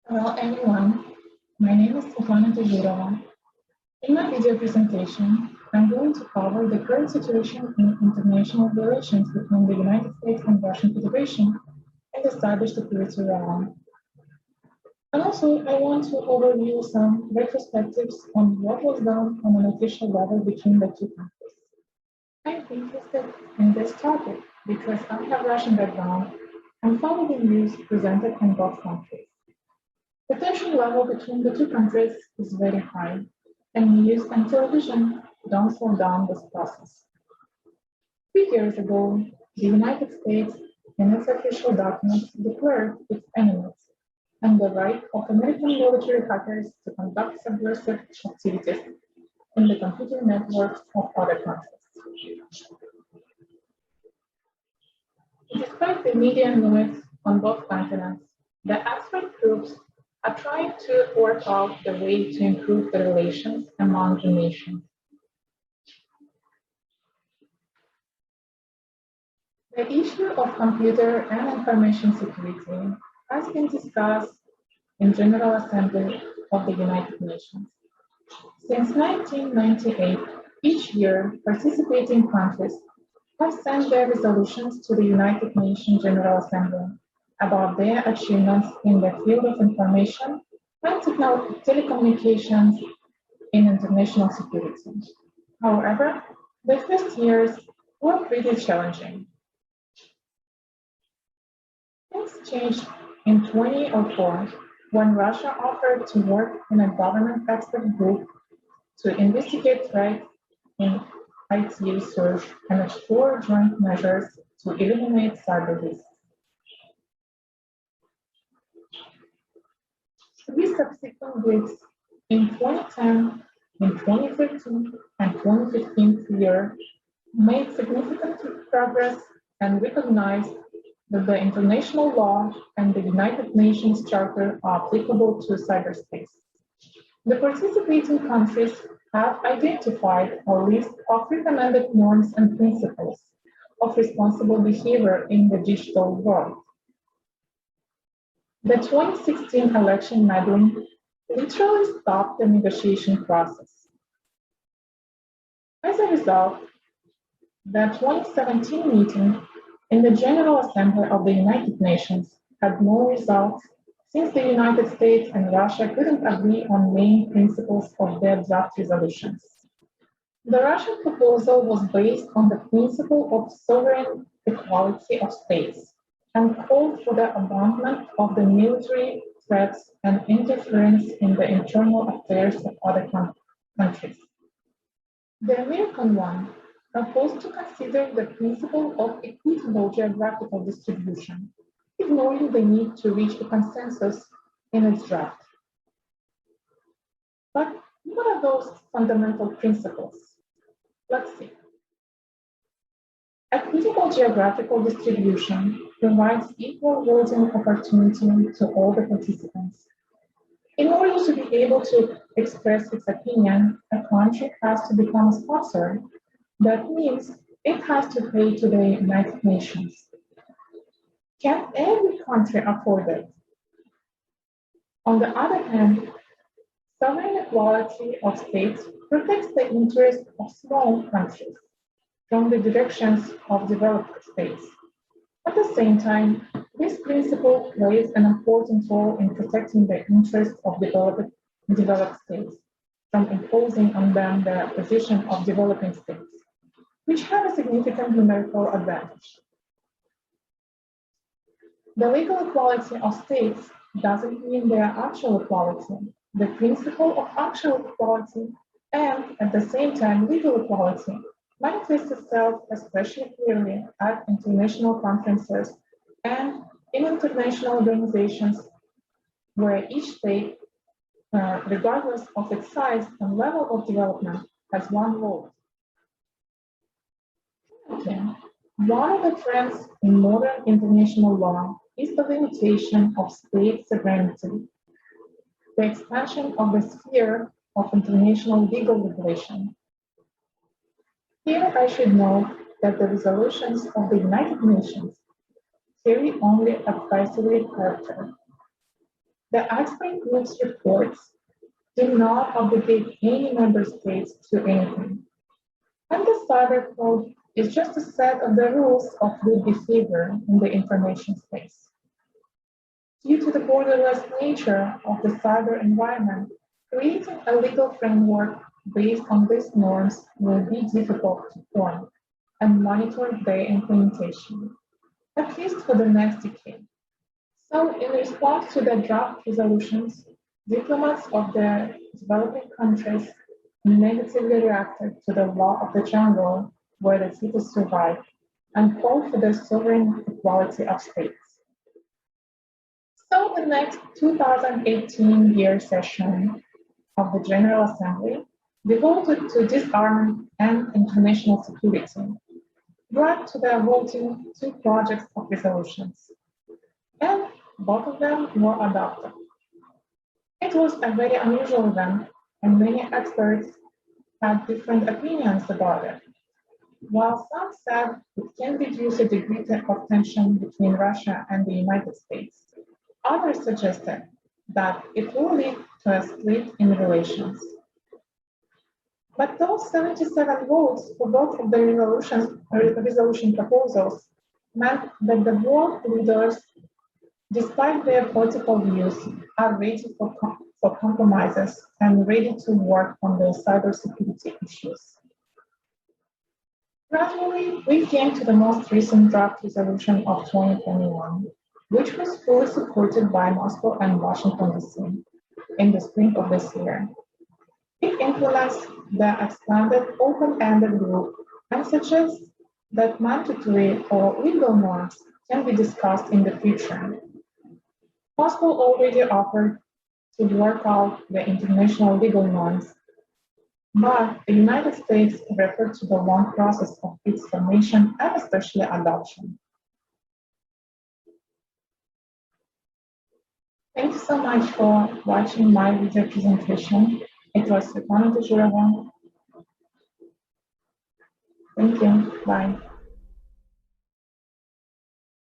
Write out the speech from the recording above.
Hello everyone, my name is Svetlana Tejurova. In my video presentation, I'm going to cover the current situation in international relations between the United States and Russian Federation and the cybersecurity realm. And also, I want to overview some retrospectives on what was done on an official level between the two countries. I'm interested in this topic because I have Russian background and follow the news presented in both countries. The tension level between the two countries is very high, and news and television don't slow down this process. 3 years ago, the United States, in its official documents, declared its enemies and the right of American military hackers to conduct subversive activities in the computer networks of other countries. Despite the media noise on both continents, the expert groups are trying to work out the way to improve the relations among the nations. The issue of computer and information security has been discussed in General Assembly of the United Nations. Since 1998, each year, participating countries have sent their resolutions to the United Nations General Assembly about their achievements in the field of information and telecommunications in international security. However, the first years were pretty challenging. Things changed in 2004 when Russia offered to work in a government expert group to investigate threats in IT research and explore joint measures to eliminate cyber risks. Three subsequent weeks in 2010, in 2013, and 2015 year made significant progress and recognized that the international law and the United Nations Charter are applicable to cyberspace. The participating countries have identified a list of recommended norms and principles of responsible behavior in the digital world. The 2016 election meddling literally stopped the negotiation process. As a result, the 2017 meeting in the General Assembly of the United Nations had no results since the United States and Russia couldn't agree on main principles of their draft resolutions. The Russian proposal was based on the principle of sovereign equality of states and called for the abandonment of the military threats and interference in the internal affairs of other countries. The American one proposed to consider the principle of equitable geographical distribution, ignoring the need to reach a consensus in its draft. But what are those fundamental principles? Let's see. Equitable geographical distribution provides equal voting opportunity to all the participants. In order to be able to express its opinion, a country has to become a sponsor. That means it has to pay to the United Nations. Can every country afford it? On the other hand, sovereign equality of states protects the interests of small countries from the directions of developed states. At the same time, this principle plays an important role in protecting the interests of developed states from imposing on them the position of developing states, which have a significant numerical advantage. The legal equality of states doesn't mean their actual equality. The principle of actual equality and, at the same time, legal equality manifests itself especially clearly at international conferences and in international organizations where each state, regardless of its size and level of development, has one vote. Okay. One of the trends in modern international law is the limitation of state sovereignty, the expansion of the sphere of international legal regulation. Here I should note that the resolutions of the United Nations carry only advisory character. the expert group's reports do not obligate any member states to anything. And the cyber code is just a set of the rules of good behavior in the information space. Due to the borderless nature of the cyber environment, creating a legal framework based on these norms will be difficult to form and monitor their implementation, at least for the next decade. So, in response to the draft resolutions, diplomats of the developing countries negatively reacted to the law of the jungle where the cities survive and called for the sovereign equality of states. So the next 2018 year session of the General Assembly devoted to disarmament and international security brought to the voting two projects of resolutions, and both of them were adopted. It was a very unusual event, and many experts had different opinions about it. While some said it can reduce a degree of tension between Russia and the United States, others suggested that it will lead to a split in relations. But those 77 votes for both of the resolution proposals meant that the world leaders, despite their political views, are ready for compromises and ready to work on the cybersecurity issues. Gradually, we came to the most recent draft resolution of 2021, which was fully supported by Moscow and Washington, D.C. in the spring of this year. It implements the expanded open-ended group and suggests that mandatory or legal norms can be discussed in the future. Moscow already offered to work out the international legal norms, but the United States referred to the long process of its formation and especially adoption. Thank you so much for watching my video presentation. It was Svetlana Tejurova. Thank you. Bye.